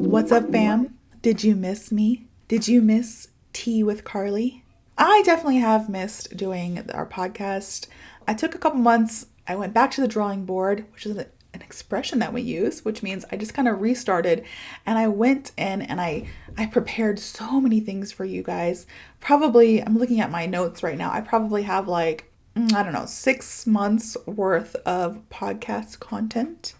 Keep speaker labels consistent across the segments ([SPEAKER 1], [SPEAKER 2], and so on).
[SPEAKER 1] What's up, fam? Did you miss me? Did you miss Tea with Carley? I definitely have missed doing our podcast. I took a couple months. I went back to the drawing board, which is an expression that we use, which means I just kind of restarted, and I went in and I prepared so many things for you guys. Probably, I'm looking at my notes right now. I probably have like, I don't know, 6 months worth of podcast content.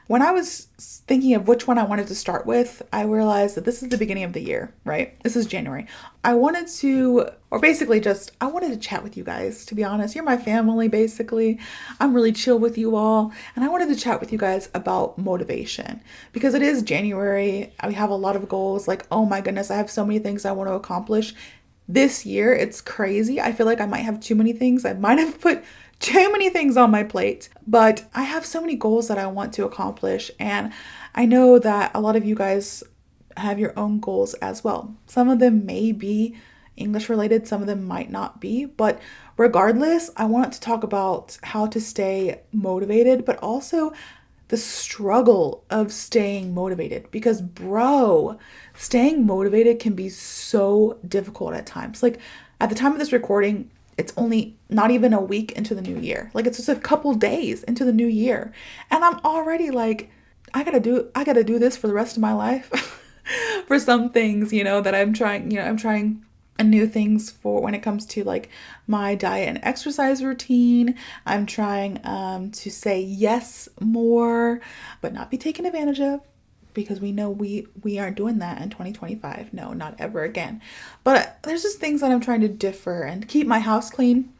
[SPEAKER 1] When I was thinking of which one I wanted to start with, I realized that this is the beginning of the year, right? This is January. I wanted to chat with you guys, to be honest. You're my family, basically. I'm really chill with you all. And I wanted to chat with you guys about motivation because it is January. We have a lot of goals. Like, oh my goodness, I have so many things I want to accomplish. This year, it's crazy. I feel like I might have too many things. I might have put too many things on my plate, but I have so many goals that I want to accomplish. And I know that a lot of you guys have your own goals as well. Some of them may be English related, some of them might not be, but regardless, I want to talk about how to stay motivated, but also the struggle of staying motivated because, bro, staying motivated can be so difficult at times. Like, at the time of this recording, it's only not even a week into the new year. Like, it's just a couple days into the new year. And I'm already like, I gotta do this for the rest of my life. For some things, that I'm trying new things for when it comes to like my diet and exercise routine. I'm trying to say yes more, but not be taken advantage of, because we know we aren't doing that in 2025. No, not ever again. But there's just things that I'm trying to differ and keep my house clean.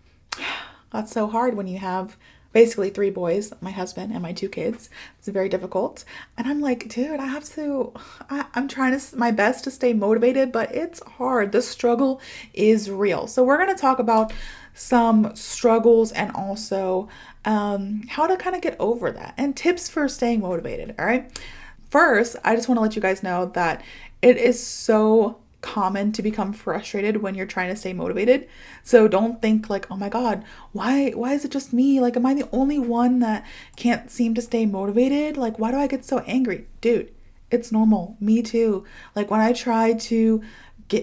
[SPEAKER 1] That's so hard when you have basically 3 boys, my husband and my 2 kids. It's very difficult. And I'm like, dude, I'm trying my best to stay motivated, but it's hard. The struggle is real. So we're going to talk about some struggles and also how to kind of get over that and tips for staying motivated. All right. First, I just want to let you guys know that it is so common to become frustrated when you're trying to stay motivated. So don't think like, oh my God, why is it just me? Like, am I the only one that can't seem to stay motivated? Like, why do I get so angry? Dude, it's normal. Me too. Like, when I try to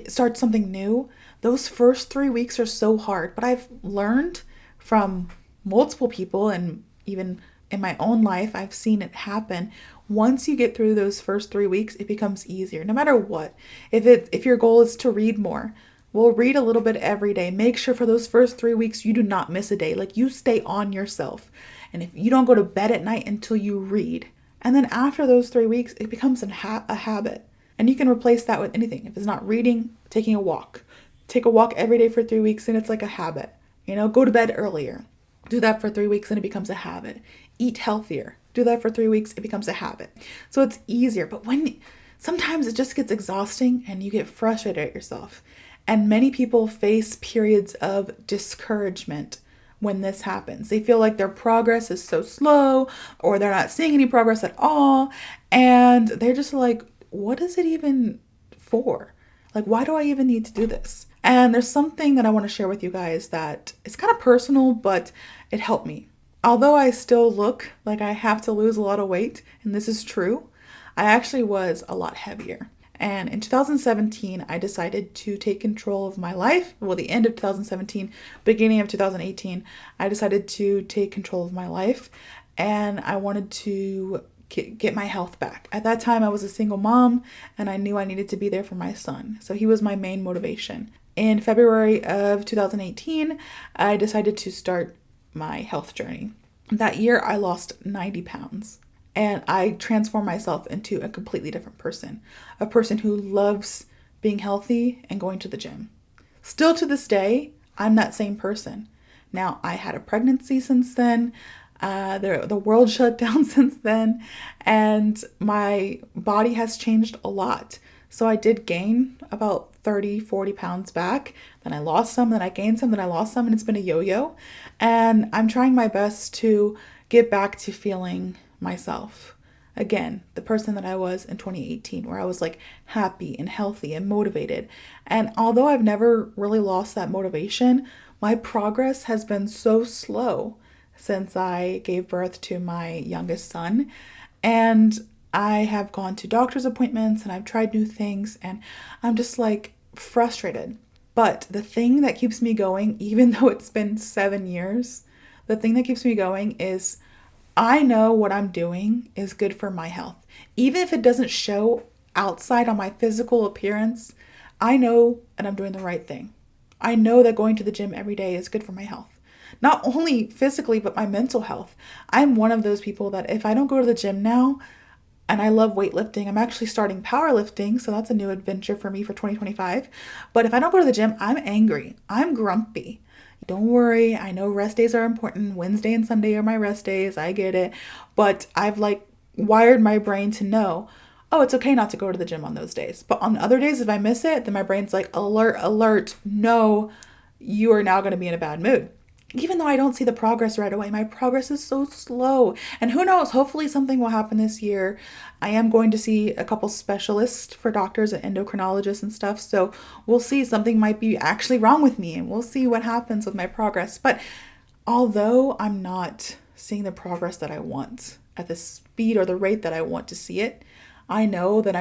[SPEAKER 1] start something new, those first 3 weeks are so hard. But I've learned from multiple people, and even in my own life, I've seen it happen. Once you get through those first 3 weeks, it becomes easier, no matter what. If your goal is to read more, well, read a little bit every day. Make sure for those first 3 weeks, you do not miss a day. Like, you stay on yourself. And if you don't go to bed at night until you read, and then after those 3 weeks, it becomes a habit. And you can replace that with anything. If it's not reading, taking a walk. Take a walk every day for 3 weeks and it's like a habit. Go to bed earlier. Do that for 3 weeks and it becomes a habit. Eat healthier. Do that for 3 weeks, it becomes a habit. So it's easier. But sometimes it just gets exhausting and you get frustrated at yourself. And many people face periods of discouragement when this happens. They feel like their progress is so slow, or they're not seeing any progress at all. And they're just like, what is it even for? Like, why do I even need to do this? And there's something that I want to share with you guys that it's kind of personal, but it helped me. Although I still look like I have to lose a lot of weight, and this is true, I actually was a lot heavier. And in 2017, I decided to take control of my life. Well, the end of 2017, beginning of 2018, I decided to take control of my life, and I wanted to get my health back. At that time, I was a single mom, and I knew I needed to be there for my son. So he was my main motivation. In February of 2018, I decided to start my health journey. That year, I lost 90 pounds and I transformed myself into a completely different person, a person who loves being healthy and going to the gym. Still to this day, I'm that same person. Now, I had a pregnancy since then. The world shut down since then, and my body has changed a lot. So I did gain about 30, 40 pounds back. Then I lost some, then I gained some, then I lost some, and it's been a yo-yo. And I'm trying my best to get back to feeling myself. Again, the person that I was in 2018, where I was like happy and healthy and motivated. And although I've never really lost that motivation, my progress has been so slow since I gave birth to my youngest son. And I have gone to doctor's appointments and I've tried new things and I'm just like frustrated. But the thing that keeps me going, even though it's been 7 years, the thing that keeps me going is I know what I'm doing is good for my health. Even if it doesn't show outside on my physical appearance, I know that I'm doing the right thing. I know that going to the gym every day is good for my health. Not only physically, but my mental health. I'm one of those people that if I don't go to the gym now, and I love weightlifting, I'm actually starting powerlifting, so that's a new adventure for me for 2025. But if I don't go to the gym, I'm angry. I'm grumpy. Don't worry, I know rest days are important. Wednesday and Sunday are my rest days. I get it. But I've like wired my brain to know, oh, it's okay not to go to the gym on those days. But on other days, if I miss it, then my brain's like, alert, alert. No, you are now going to be in a bad mood. Even though I don't see the progress right away, my progress is so slow. And who knows, hopefully something will happen this year. I am going to see a couple specialists for doctors and endocrinologists and stuff. So we'll see, something might be actually wrong with me and we'll see what happens with my progress. But although I'm not seeing the progress that I want at the speed or the rate that I want to see it, I know that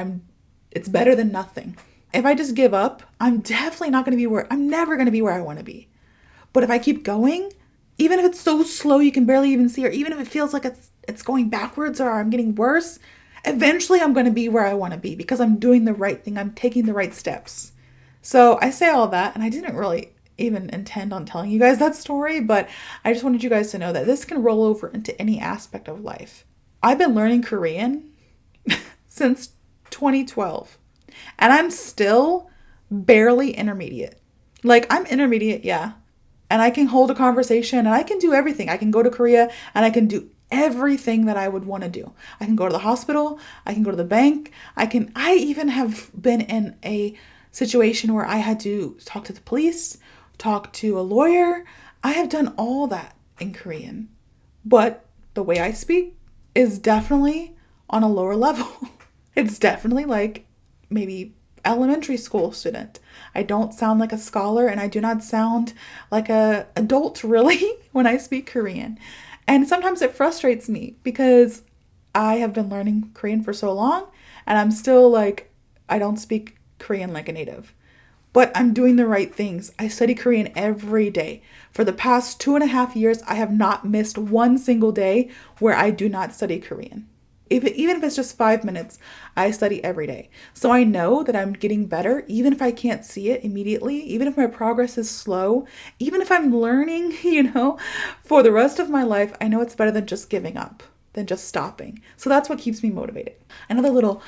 [SPEAKER 1] it's better than nothing. If I just give up, I'm definitely not going to be I'm never going to be where I want to be. But if I keep going, even if it's so slow you can barely even see, or even if it feels like it's going backwards or I'm getting worse, eventually I'm going to be where I want to be because I'm doing the right thing. I'm taking the right steps. So I say all that, and I didn't really even intend on telling you guys that story, but I just wanted you guys to know that this can roll over into any aspect of life. I've been learning Korean since 2012, and I'm still barely intermediate. Like, I'm intermediate, yeah. And I can hold a conversation and I can do everything. I can go to Korea and I can do everything that I would want to do. I can go to the hospital. I can go to the bank. I even have been in a situation where I had to talk to the police, talk to a lawyer. I have done all that in Korean. But the way I speak is definitely on a lower level. It's definitely like maybe elementary school student. I don't sound like a scholar and I do not sound like an adult really when I speak Korean. And sometimes it frustrates me because I have been learning Korean for so long and I'm still like, I don't speak Korean like a native. But I'm doing the right things. I study Korean every day. For the past 2.5 years, I have not missed one single day where I do not study Korean. Even if it's just 5 minutes, I study every day. So I know that I'm getting better, even if I can't see it immediately, even if my progress is slow, even if I'm learning, for the rest of my life, I know it's better than just giving up, than just stopping. So that's what keeps me motivated. Another little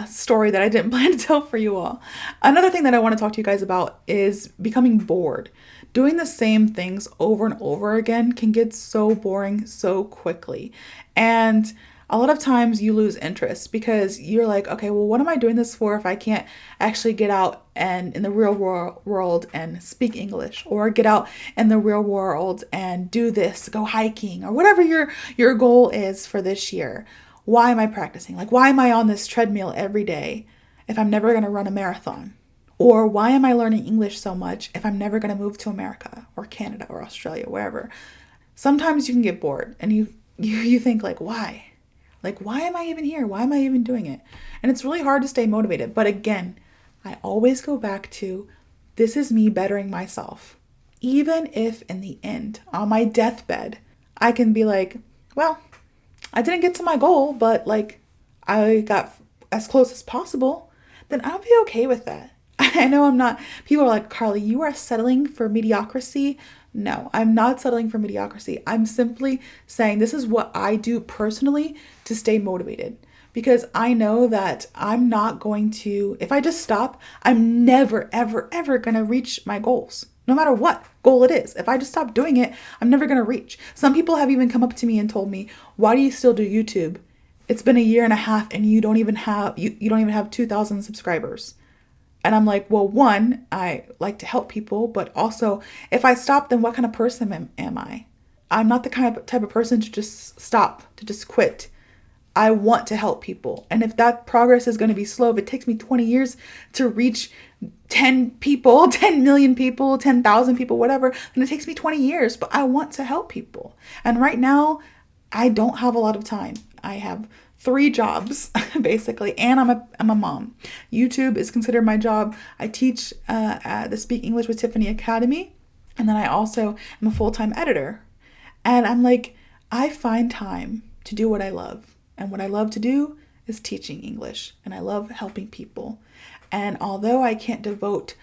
[SPEAKER 1] story that I didn't plan to tell for you all. Another thing that I want to talk to you guys about is becoming bored. Doing the same things over and over again can get so boring so quickly. And a lot of times you lose interest because you're like, okay, well, what am I doing this for if I can't actually get out and in the real world and speak English, or get out in the real world and do this, go hiking, or whatever your goal is for this year. Why am I practicing? Like, why am I on this treadmill every day if I'm never going to run a marathon? Or why am I learning English so much if I'm never going to move to America or Canada or Australia, wherever? Sometimes you can get bored and you think like, why? Like, why am I even here? Why am I even doing it? And it's really hard to stay motivated. But again, I always go back to, this is me bettering myself. Even if in the end, on my deathbed, I can be like, well, I didn't get to my goal, but like I got as close as possible, then I'll be okay with that. I know I'm not, people are like, Carley, you are settling for mediocrity. No, I'm not settling for mediocrity. I'm simply saying this is what I do personally to stay motivated, because I know that I'm not going to, if I just stop, I'm never, ever, ever going to reach my goals. No matter what goal it is. If I just stop doing it, I'm never going to reach. Some people have even come up to me and told me, why do you still do YouTube? It's been 1.5 years and you don't even have 2,000 subscribers. And I'm like, well, one, I like to help people, but also if I stop, then what kind of person am I? I'm not the type of person to just stop, to just quit. I want to help people. And if that progress is going to be slow, if it takes me 20 years to reach 10 people, 10 million people, 10,000 people, whatever, then it takes me 20 years, but I want to help people. And right now, I don't have a lot of time. I have 3 jobs basically, and I'm a mom. YouTube is considered my job. I teach at the Speak English with Tiffany Academy, and then I also am a full-time editor. And I'm like, I find time to do what I love, and what I love to do is teaching English, and I love helping people. And although I can't devote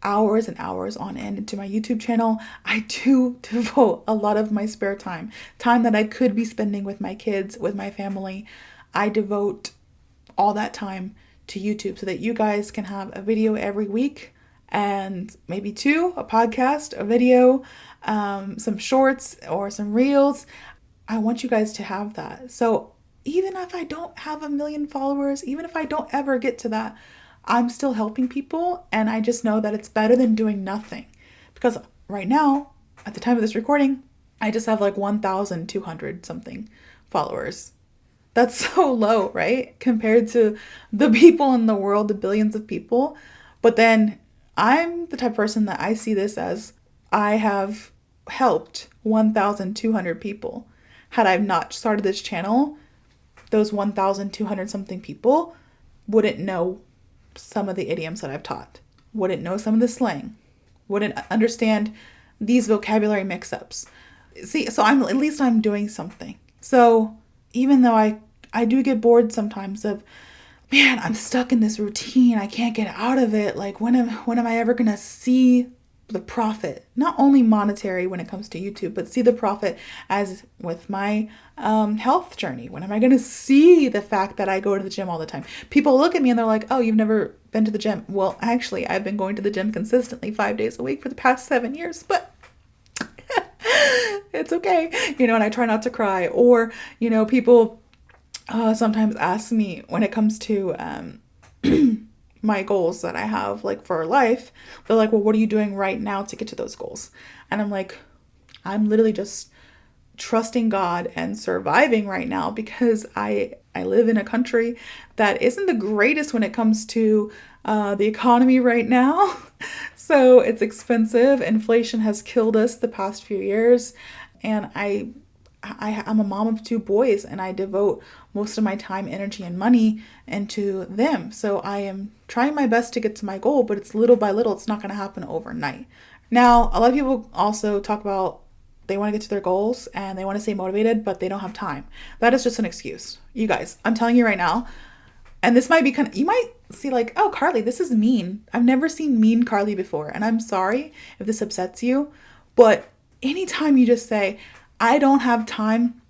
[SPEAKER 1] hours and hours on end into my YouTube channel, I do devote a lot of my spare time that I could be spending with my kids, with my family. I devote all that time to YouTube so that you guys can have a video every week, and maybe 2, a podcast, a video, some shorts or some reels. I want you guys to have that. So even if I don't have 1 million followers, even if I don't ever get to that, I'm still helping people, and I just know that it's better than doing nothing. Because right now, at the time of this recording, I just have like 1,200 something followers. That's so low, right? Compared to the people in the world, the billions of people. But then I'm the type of person that I see this as, I have helped 1,200 people. Had I not started this channel, those 1,200 something people wouldn't know some of the idioms that I've taught, wouldn't know some of the slang, wouldn't understand these vocabulary mix-ups. See, so at least I'm doing something. So even though I do get bored sometimes of, man, I'm stuck in this routine, I can't get out of it. Like, when am I ever gonna see the profit? Not only monetary when it comes to YouTube, but see the profit as with my health journey. When am I gonna see the fact that I go to the gym all the time? People look at me and they're like, oh, you've never been to the gym. Well, actually, I've been going to the gym consistently 5 days a week for the past 7 years, but it's okay, and I try not to cry. Or, people sometimes ask me when it comes to my goals that I have, like, for life. They're like, well, what are you doing right now to get to those goals? And I'm like, I'm literally just trusting God and surviving right now, because I live in a country that isn't the greatest when it comes to the economy right now. So it's expensive. Inflation has killed us the past few years. And I'm a mom of 2 boys, and I devote most of my time, energy, and money into them. So I am trying my best to get to my goal, but it's little by little. It's not going to happen overnight. Now, a lot of people also talk about they want to get to their goals and they want to stay motivated, but they don't have time. That is just an excuse. You guys, I'm telling you right now, and this might be you might see like, oh, Carley, this is mean. I've never seen mean Carley before. And I'm sorry if this upsets you, but anytime you just say, I don't have time,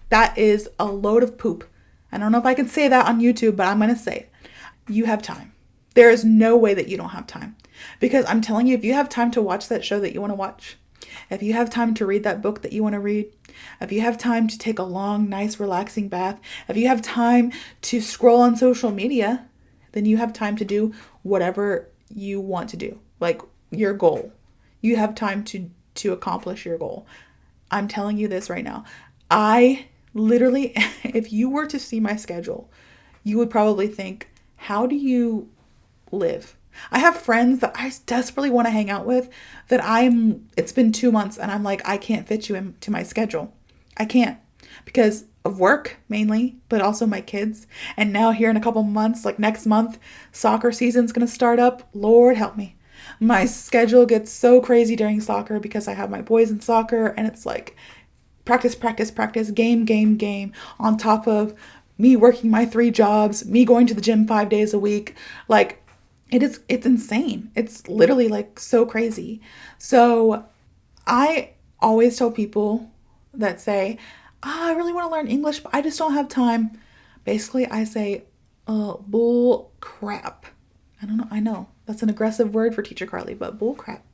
[SPEAKER 1] that is a load of poop. I don't know if I can say that on YouTube, but I'm going to say it. You have time. There is no way that you don't have time. Because I'm telling you, if you have time to watch that show that you want to watch, if you have time to read that book that you want to read, if you have time to take a long, nice, relaxing bath, if you have time to scroll on social media, then you have time to do whatever you want to do, like your goal. You have time to accomplish your goal. I'm telling you this right now. I literally, if you were to see my schedule, you would probably think, how do you live? I have friends that I desperately want to hang out with that it's been 2 months and I'm like, I can't fit you into my schedule. I can't, because of work mainly, but also my kids. And now here in a couple months, like next month, soccer season's going to start up. Lord help me. My schedule gets so crazy during soccer because I have my boys in soccer, and it's like practice, practice, practice, game, game, game, on top of me working my 3 jobs, me going to the gym 5 days a week. Like, it's insane. It's literally like so crazy. So I always tell people that say, I really want to learn English, but I just don't have time. Basically, I say, bull crap. I don't know. I know that's an aggressive word for Teacher Carley, but bull crap.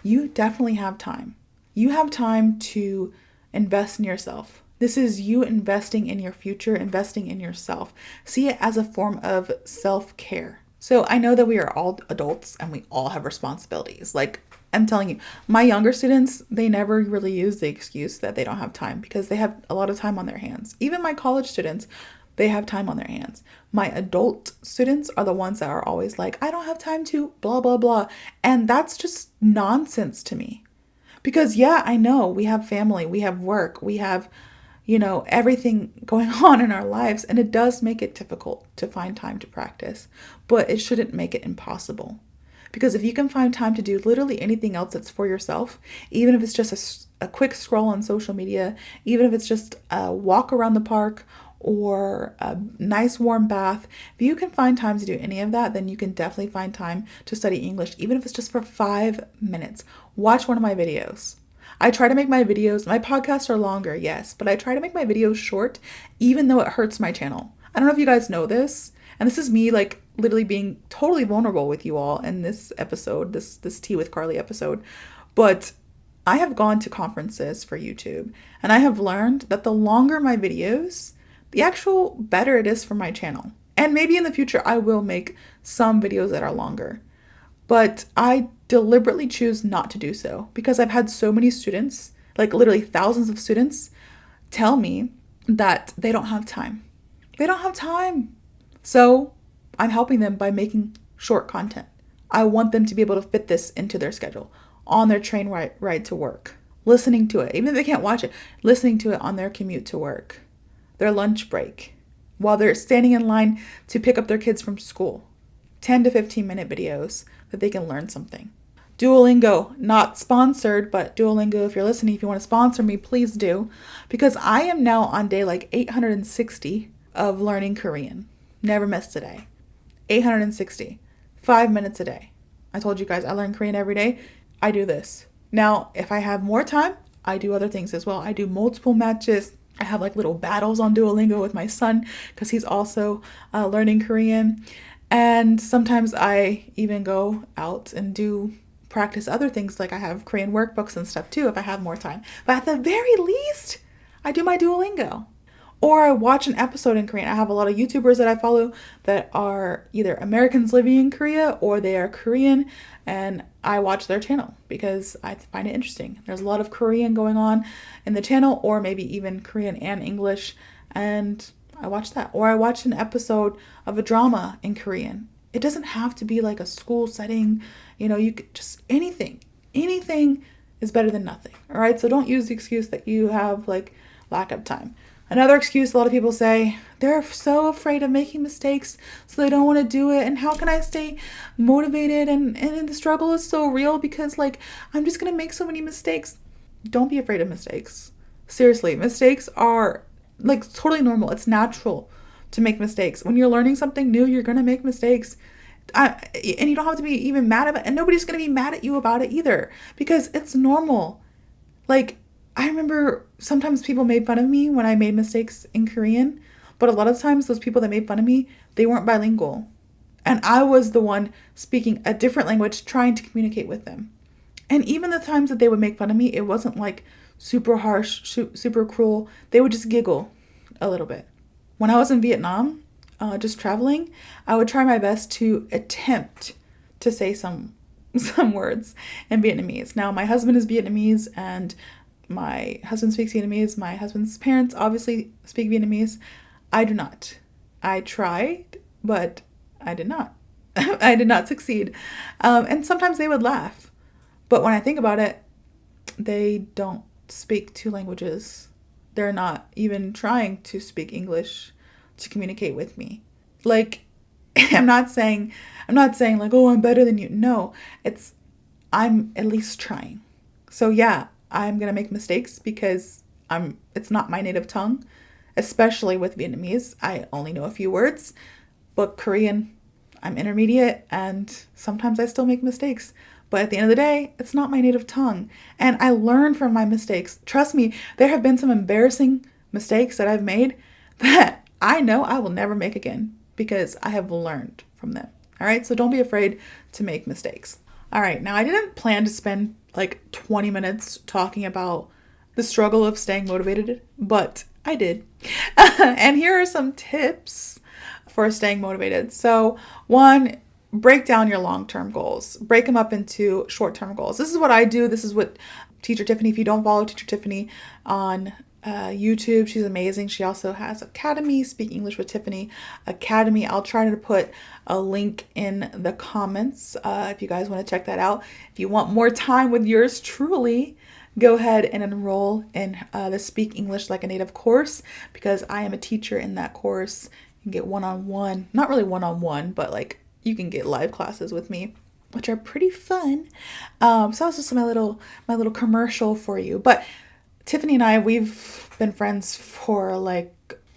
[SPEAKER 1] You definitely have time. You have time to invest in yourself. This is you investing in your future, investing in yourself. See it as a form of self-care. So I know that we are all adults and we all have responsibilities. Like, I'm telling you, my younger students, they never really use the excuse that they don't have time, because they have a lot of time on their hands. Even my college students, they have time on their hands. My adult students are the ones that are always like, I don't have time to blah, blah, blah. And that's just nonsense to me. Because yeah, I know we have family, we have work, we have, everything going on in our lives. And it does make it difficult to find time to practice, but it shouldn't make it impossible. Because if you can find time to do literally anything else that's for yourself, even if it's just a quick scroll on social media, even if it's just a walk around the park or a nice warm bath, if you can find time to do any of that, then you can definitely find time to study English, even if it's just for 5 minutes. Watch one of my videos. I try to make my podcasts are longer, yes, but I try to make my videos short, even though it hurts my channel. I don't know if you guys know this, and this is me like literally being totally vulnerable with you all in this episode, this Tea with Carley episode, but I have gone to conferences for YouTube, and I have learned that the longer my videos, the actual better it is for my channel. And maybe in the future I will make some videos that are longer, but I deliberately choose not to do so because I've had so many students, like literally thousands of students, tell me that they don't have time. They don't have time. So I'm helping them by making short content. I want them to be able to fit this into their schedule, on their train ride to work, listening to it, even if they can't watch it, listening to it on their commute to work, their lunch break, while they're standing in line to pick up their kids from school. 10 to 15 minute videos that they can learn something. Duolingo, not sponsored, but Duolingo, if you're listening, if you want to sponsor me, please do. Because I am now on day like 860 of learning Korean. Never missed a day. 860. 5 minutes a day. I told you guys I learn Korean every day. I do this. Now, if I have more time, I do other things as well. I do multiple matches. I have like little battles on Duolingo with my son because he's also learning Korean. And sometimes I even go out and do practice other things, like I have Korean workbooks and stuff too if I have more time. But at the very least, I do my Duolingo. Or I watch an episode in Korean. I have a lot of YouTubers that I follow that are either Americans living in Korea or they are Korean, and I watch their channel because I find it interesting. There's a lot of Korean going on in the channel, or maybe even Korean and English, and I watch that. Or I watch an episode of a drama in Korean. It doesn't have to be like a school setting, you could just anything is better than nothing. All right. So don't use the excuse that you have like lack of time. Another excuse a lot of people say, they're so afraid of making mistakes, so they don't want to do it. And how can I stay motivated? And the struggle is so real because like, I'm just going to make so many mistakes. Don't be afraid of mistakes. Seriously, mistakes are like totally normal. It's natural to make mistakes. When you're learning something new, you're going to make mistakes. And you don't have to be even mad about it. And nobody's going to be mad at you about it either because it's normal. Like, I remember sometimes people made fun of me when I made mistakes in Korean, but a lot of times those people that made fun of me, they weren't bilingual. And I was the one speaking a different language, trying to communicate with them. And even the times that they would make fun of me, it wasn't like super harsh, super cruel. They would just giggle a little bit. When I was in Vietnam, just traveling, I would try my best to attempt to say some words in Vietnamese. Now, my husband is Vietnamese and my husband speaks Vietnamese. My husband's parents obviously speak Vietnamese. I do not. I tried, but I did not. I did not succeed. And sometimes they would laugh. But when I think about it, they don't speak two languages. They're not even trying to speak English to communicate with me. Like, I'm not saying like, oh, I'm better than you. No, I'm at least trying. So yeah, I'm going to make mistakes because it's not my native tongue, especially with Vietnamese. I only know a few words, but Korean, I'm intermediate and sometimes I still make mistakes. But at the end of the day, it's not my native tongue. And I learn from my mistakes. Trust me, there have been some embarrassing mistakes that I've made that I know I will never make again because I have learned from them. All right. So don't be afraid to make mistakes. All right. Now, I didn't plan to spend like 20 minutes talking about the struggle of staying motivated, but I did. And here are some tips for staying motivated. So one, break down your long-term goals. Break them up into short-term goals. This is what I do. This is what Teacher Tiffany, if you don't follow Teacher Tiffany on YouTube, she's amazing. She also has Academy, Speak English with Tiffany Academy. I'll try to put a link in the comments if you guys want to check that out. If you want more time with yours truly, go ahead and enroll in the Speak English Like a Native course, because I am a teacher in that course. You can get one-on-one, not really one-on-one, but like you can get live classes with me, which are pretty fun. So that's just my little commercial for you. But Tiffany and I, we've been friends for like,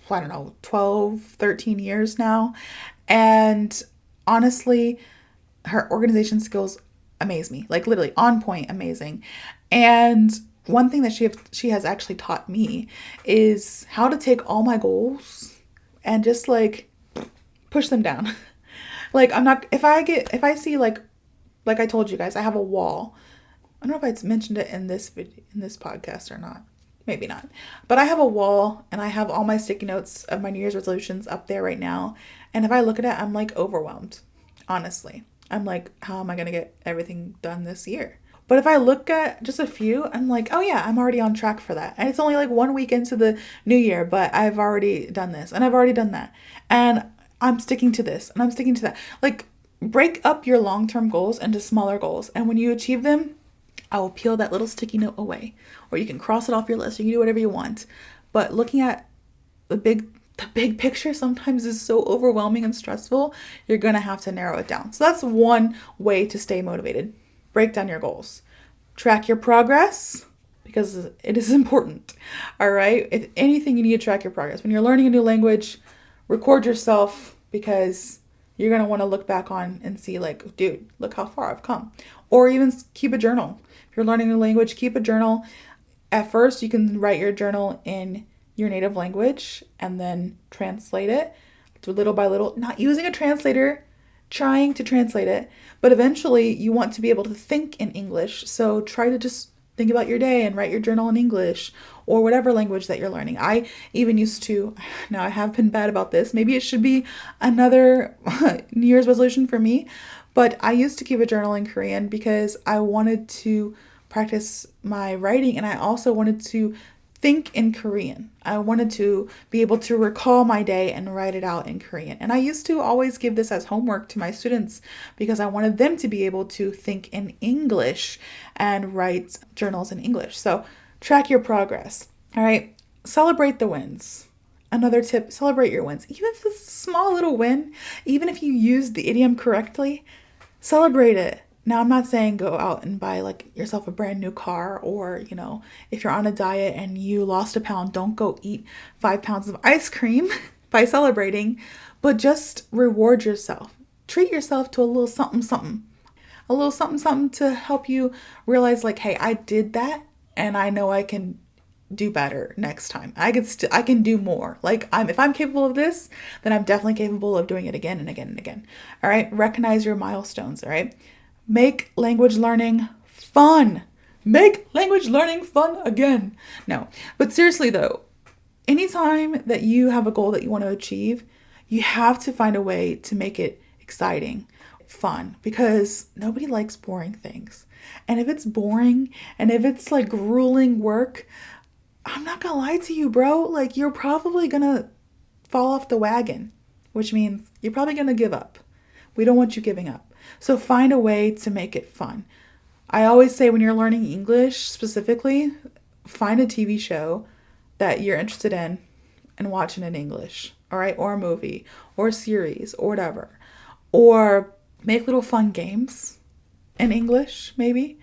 [SPEAKER 1] I don't know, 12, 13 years now. And honestly, her organization skills amaze me, like literally on point, amazing. And one thing that she has actually taught me is how to take all my goals and just like push them down. Like I'm not, if I see like I told you guys, I have a wall. I don't know if I mentioned it in this video, in this podcast or not. Maybe not. But I have a wall and I have all my sticky notes of my New Year's resolutions up there right now. And if I look at it, I'm like overwhelmed. Honestly. I'm like, how am I going to get everything done this year? But if I look at just a few, I'm like, oh yeah, I'm already on track for that. And it's only like 1 week into the new year, but I've already done this and I've already done that. And I'm sticking to this and I'm sticking to that. Like, break up your long-term goals into smaller goals. And when you achieve them, I will peel that little sticky note away. Or you can cross it off your list. You can do whatever you want. But looking at the big picture sometimes is so overwhelming and stressful. You're going to have to narrow it down. So that's one way to stay motivated. Break down your goals. Track your progress, because it is important. All right? If anything, you need to track your progress. When you're learning a new language, record yourself, because you're going to want to look back on and see like, dude, look how far I've come. Or even keep a journal. If you're learning a language, keep a journal. At first, you can write your journal in your native language and then translate it little by little, not using a translator, trying to translate it. But eventually, you want to be able to think in English. So try to just think about your day and write your journal in English or whatever language that you're learning. I even used to, now I have been bad about this. Maybe it should be another New Year's resolution for me. But I used to keep a journal in Korean because I wanted to practice my writing and I also wanted to think in Korean. I wanted to be able to recall my day and write it out in Korean. And I used to always give this as homework to my students because I wanted them to be able to think in English and write journals in English. So track your progress. All right. Celebrate the wins. Another tip, celebrate your wins. Even if it's a small little win, even if you use the idiom correctly, celebrate it. Now, I'm not saying go out and buy like yourself a brand new car, or, you know, if you're on a diet and you lost a pound, don't go eat 5 pounds of ice cream by celebrating, but just reward yourself. Treat yourself to a little something, something, a little something, something to help you realize like, hey, I did that and I know I can do better next time. I can do more. Like if I'm capable of this, then I'm definitely capable of doing it again and again and again. All right. Recognize your milestones. All right. Make language learning fun. Make language learning fun again. No, but seriously though, anytime that you have a goal that you want to achieve, you have to find a way to make it exciting, fun, because nobody likes boring things. And if it's boring and if it's like grueling work, I'm not gonna lie to you, bro. Like, you're probably gonna fall off the wagon, which means you're probably gonna give up. We don't want you giving up. So find a way to make it fun. I always say when you're learning English specifically, find a TV show that you're interested in and watch it in English, all right? Or a movie or a series or whatever. Or make little fun games in English, maybe.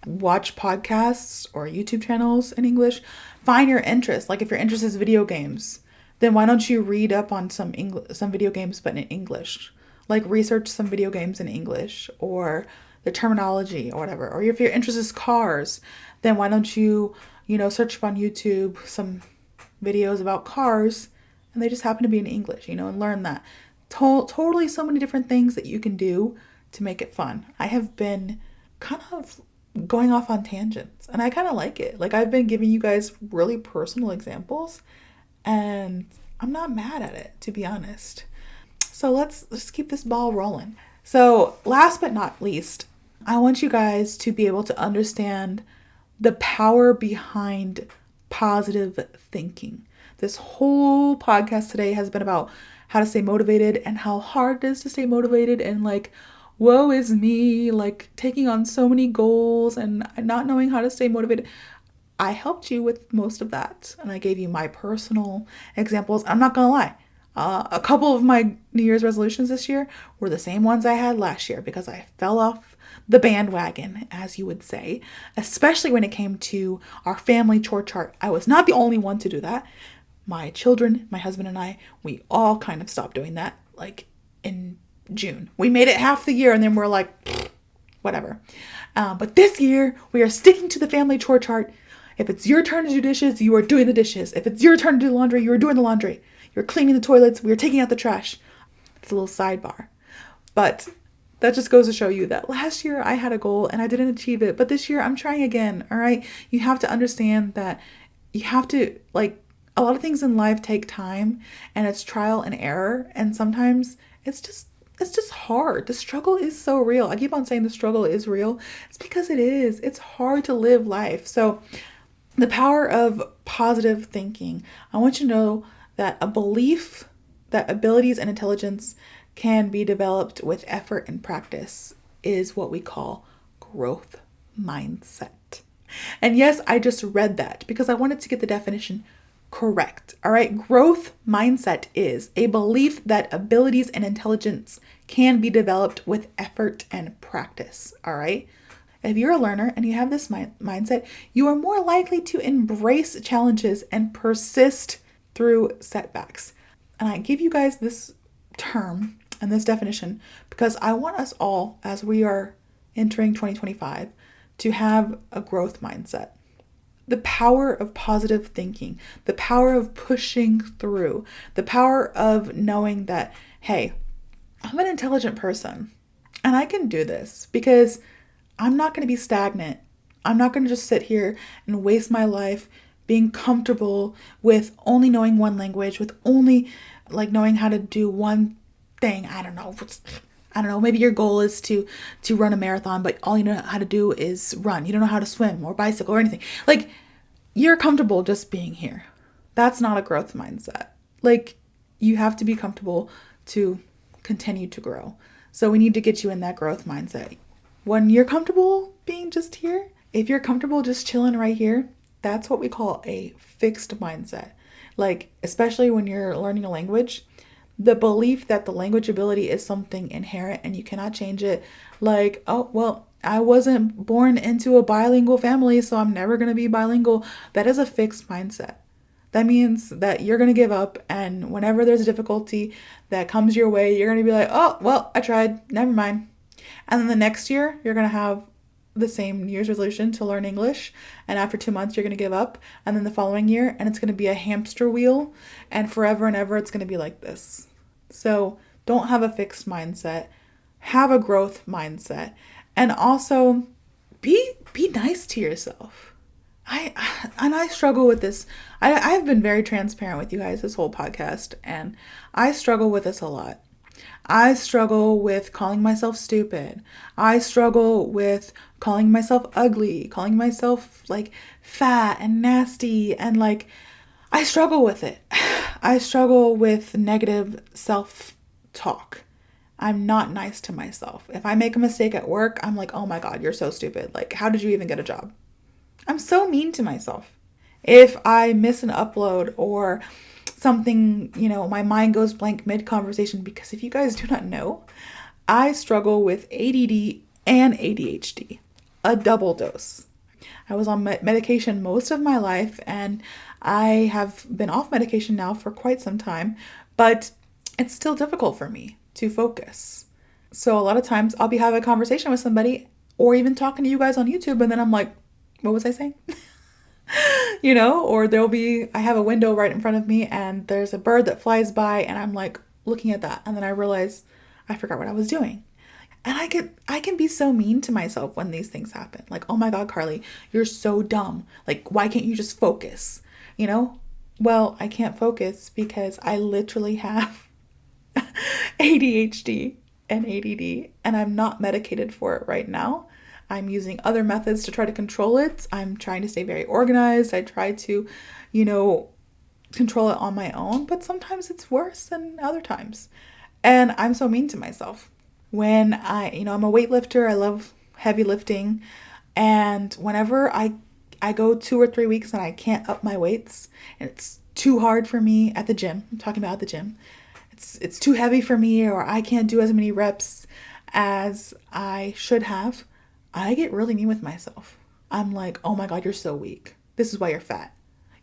[SPEAKER 1] Watch podcasts or YouTube channels in English. Find your interest. Like if your interest is video games, then why don't you read up on some video games but in English? Like research some video games in English or the terminology or whatever. Or if your interest is cars, then why don't you, search up on YouTube some videos about cars and they just happen to be in English, and learn that. Totally so many different things that you can do to make it fun. I have been kind of going off on tangents and I kind of like it. Like I've been giving you guys really personal examples and I'm not mad at it, to be honest. So let's keep this ball rolling. So last but not least, I want you guys to be able to understand the power behind positive thinking. This whole podcast today has been about how to stay motivated and how hard it is to stay motivated and like, woe is me, like taking on so many goals and not knowing how to stay motivated. I helped you with most of that, and I gave you my personal examples. I'm not gonna lie. A couple of my New Year's resolutions this year were the same ones I had last year because I fell off the bandwagon, as you would say, especially when it came to our family chore chart. I was not the only one to do that. My children, my husband, and I, we all kind of stopped doing that like in June. We made it half the year and then we're like, whatever. But this year, we are sticking to the family chore chart. If it's your turn to do dishes, you are doing the dishes. If it's your turn to do laundry, you are doing the laundry. You're cleaning the toilets, we are taking out the trash. It's a little sidebar. But that just goes to show you that last year I had a goal and I didn't achieve it. But this year I'm trying again, all right? You have to understand that you have to, like, a lot of things in life take time and it's trial and error. And sometimes it's just hard. The struggle is so real. I keep on saying the struggle is real. It's because it is. It's hard to live life. So the power of positive thinking. I want you to know that a belief that abilities and intelligence can be developed with effort and practice is what we call growth mindset. And yes, I just read that because I wanted to get the definition correct. All right. Growth mindset is a belief that abilities and intelligence can be developed with effort and practice. All right. If you're a learner and you have this mindset, you are more likely to embrace challenges and persist through setbacks. And I give you guys this term and this definition because I want us all, as we are entering 2025, to have a growth mindset. The power of positive thinking, the power of pushing through, the power of knowing that, hey, I'm an intelligent person and I can do this because I'm not going to be stagnant. I'm not going to just sit here and waste my life being comfortable with only knowing one language, with only like knowing how to do one thing. I don't know. Maybe your goal is to run a marathon, but all you know how to do is run. You don't know how to swim or bicycle or anything. Like, you're comfortable just being here. That's not a growth mindset. Like, you have to be comfortable to continue to grow. So we need to get you in that growth mindset. When you're comfortable being just here, if you're comfortable just chilling right here, that's what we call a fixed mindset. Like, especially when you're learning a language, the belief that the language ability is something inherent and you cannot change it. Like, oh, well, I wasn't born into a bilingual family, so I'm never going to be bilingual. That is a fixed mindset. That means that you're going to give up, and whenever there's a difficulty that comes your way, you're going to be like, oh, well, I tried, never mind. And then the next year, you're going to have the same New Year's resolution to learn English, and after 2 months, you're going to give up, and then the following year, and it's going to be a hamster wheel, and forever and ever, it's going to be like this. So don't have a fixed mindset, have a growth mindset, and also be nice to yourself. I struggle with this. I've been very transparent with you guys this whole podcast, and I struggle with this a lot. I struggle with calling myself stupid. I struggle with calling myself ugly, calling myself like fat and nasty, and like I struggle with it. I struggle with negative self-talk. I'm not nice to myself. If I make a mistake at work, I'm like, oh my God, you're so stupid. Like, how did you even get a job? I'm so mean to myself. If I miss an upload or something, my mind goes blank mid-conversation, because if you guys do not know, I struggle with ADD and ADHD, a double dose. I was on medication most of my life, and I have been off medication now for quite some time, but it's still difficult for me to focus. So a lot of times I'll be having a conversation with somebody or even talking to you guys on YouTube, and then I'm like, what was I saying? Or I have a window right in front of me and there's a bird that flies by and I'm like looking at that, and then I realize I forgot what I was doing. And I can be so mean to myself when these things happen. Like, oh my God, Carly, you're so dumb. Like, why can't you just focus? Well, I can't focus because I literally have ADHD and ADD, and I'm not medicated for it right now. I'm using other methods to try to control it. I'm trying to stay very organized. I try to, control it on my own, but sometimes it's worse than other times. And I'm so mean to myself. When I'm a weightlifter, I love heavy lifting. And whenever I I go 2 or 3 weeks and I can't up my weights and it's too hard for me at the gym. I'm talking about the gym. It's too heavy for me, or I can't do as many reps as I should have. I get really mean with myself. I'm like, oh my God, you're so weak. This is why you're fat.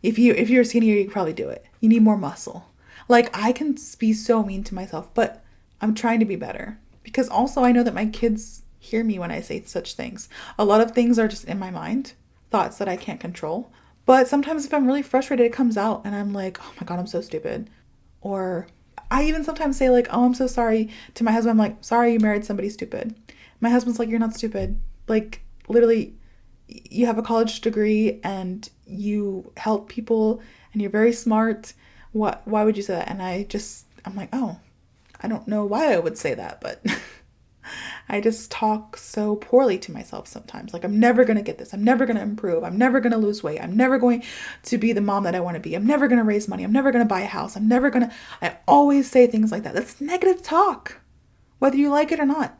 [SPEAKER 1] If you're skinnier, you could probably do it. You need more muscle. Like, I can be so mean to myself, but I'm trying to be better. Because also I know that my kids hear me when I say such things. A lot of things are just in my mind, thoughts that I can't control. But sometimes if I'm really frustrated, it comes out and I'm like, oh my God, I'm so stupid. Or I even sometimes say like, oh, I'm so sorry to my husband. I'm like, sorry you married somebody stupid. My husband's like, you're not stupid. Like, literally, you have a college degree and you help people and you're very smart. Why would you say that? And I'm like, oh, I don't know why I would say that, but I just talk so poorly to myself sometimes. Like, I'm never going to get this. I'm never going to improve. I'm never going to lose weight. I'm never going to be the mom that I want to be. I'm never going to raise money. I'm never going to buy a house. I always say things like that. That's negative talk, whether you like it or not.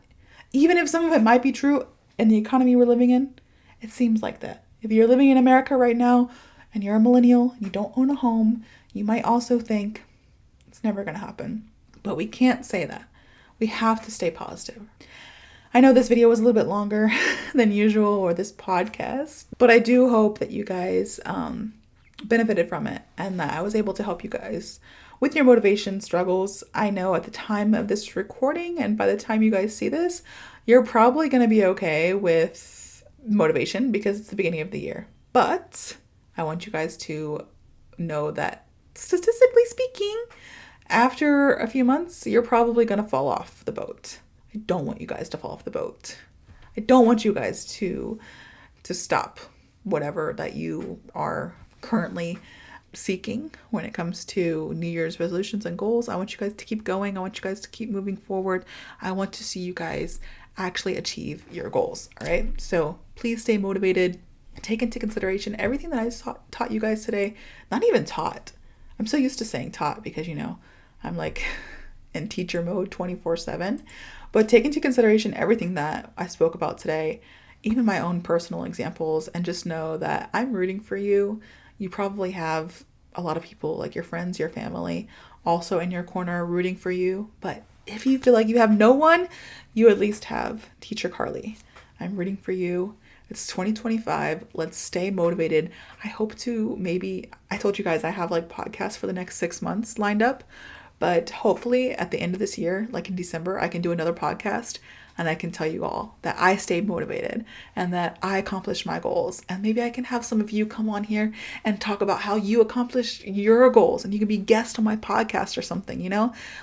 [SPEAKER 1] Even if some of it might be true in the economy we're living in, it seems like that. If you're living in America right now and you're a millennial and you don't own a home, you might also think it's never going to happen. But we can't say that. We have to stay positive. I know this video was a little bit longer than usual, or this podcast, but I do hope that you guys benefited from it and that I was able to help you guys with your motivation struggles. I know at the time of this recording and by the time you guys see this, you're probably going to be okay with motivation because it's the beginning of the year. But I want you guys to know that statistically speaking, after a few months, you're probably going to fall off the boat. I don't want you guys to fall off the boat. I don't want you guys to stop whatever that you are currently seeking when it comes to New Year's resolutions and goals. I want you guys to keep going. I want you guys to keep moving forward. I want to see you guys actually achieve your goals. All right. So please stay motivated. Take into consideration everything that I taught you guys today. Not even taught. I'm so used to saying taught because, I'm like in teacher mode 24/7. But take into consideration everything that I spoke about today, even my own personal examples, and just know that I'm rooting for you. You probably have a lot of people, like your friends, your family, also in your corner rooting for you. But if you feel like you have no one, you at least have Teacher Carley. I'm rooting for you. It's 2025. Let's stay motivated. I hope to I told you guys I have like podcasts for the next 6 months lined up. But hopefully at the end of this year, like in December, I can do another podcast and I can tell you all that I stayed motivated and that I accomplished my goals. And maybe I can have some of you come on here and talk about how you accomplished your goals and you can be guest on my podcast or something,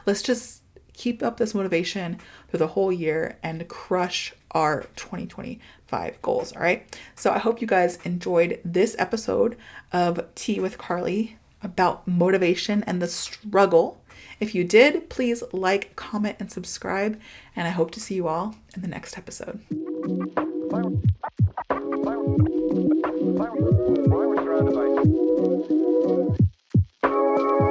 [SPEAKER 1] Let's just keep up this motivation through the whole year and crush our 2025 goals, all right? So I hope you guys enjoyed this episode of Tea with Carley about motivation and the struggle. If you did, please like, comment, and subscribe, and I hope to see you all in the next episode.